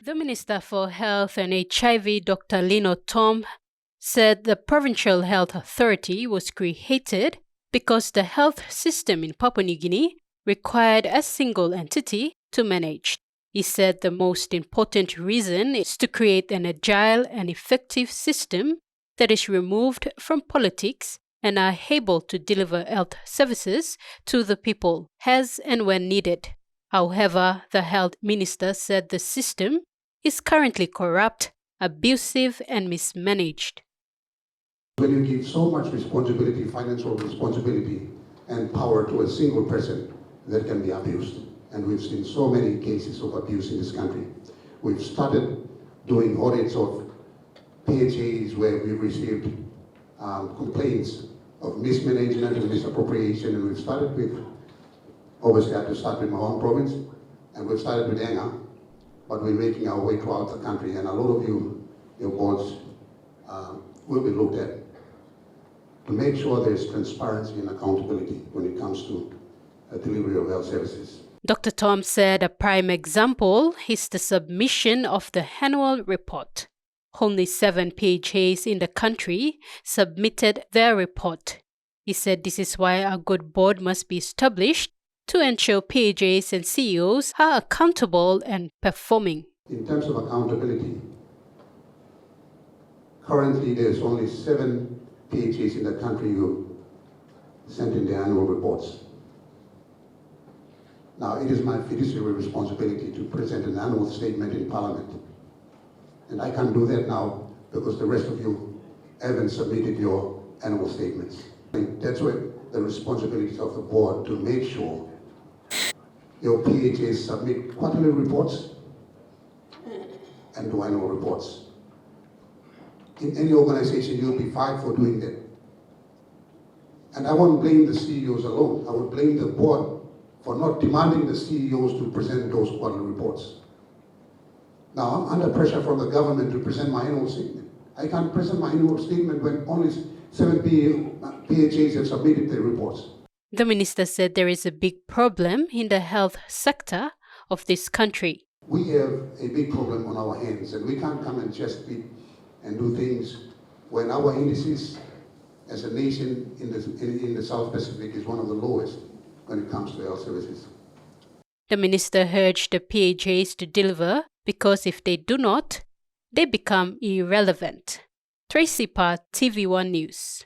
The Minister for Health and HIV, Dr. Lino said the Provincial Health Authority was created because the health system in Papua New Guinea required a single entity to manage. He said the most important reason is to create an agile and effective system that is removed from politics and are able to deliver health services to the people as and when needed. However, the health minister said the system is currently corrupt, abusive, and mismanaged. When you give so much responsibility, financial responsibility, and power to a single person, that can be abused. And we've seen so many cases of abuse in this country. We've started doing audits of PHAs where we received complaints of mismanagement and misappropriation, and we've started with, obviously I have to start with my own province, and we've started with Anga, but we're making our way throughout the country, and a lot of your boards will be looked at to make sure there's transparency and accountability when it comes to delivery of health services. Dr. Tom said a prime example is the submission of the annual report. Only 7 PHAs in the country submitted their report. He said this is why a good board must be established to ensure PHAs and CEOs are accountable and performing. In terms of accountability, currently there's only 7 PHAs in the country who sent in their annual reports. Now, it is my fiduciary responsibility to present an annual statement in Parliament. And I can't do that now because the rest of you haven't submitted your annual statements. That's where the responsibilities of the board to make sure your PHAs submit quarterly reports and do annual reports. In any organization, you'll be fined for doing that. And I won't blame the CEOs alone. I would blame the board for not demanding the CEOs to present those quarterly reports. Now, I'm under pressure from the government to present my annual statement. I can't present my annual statement when only 7 PHAs have submitted their reports. The minister said there is a big problem in the health sector of this country. We have a big problem on our hands, and we can't come and just speak and do things when our indices as a nation in the South Pacific is one of the lowest when it comes to health services. The minister urged the PHAs to deliver because if they do not, they become irrelevant. Tracy Parr, TVWAN News.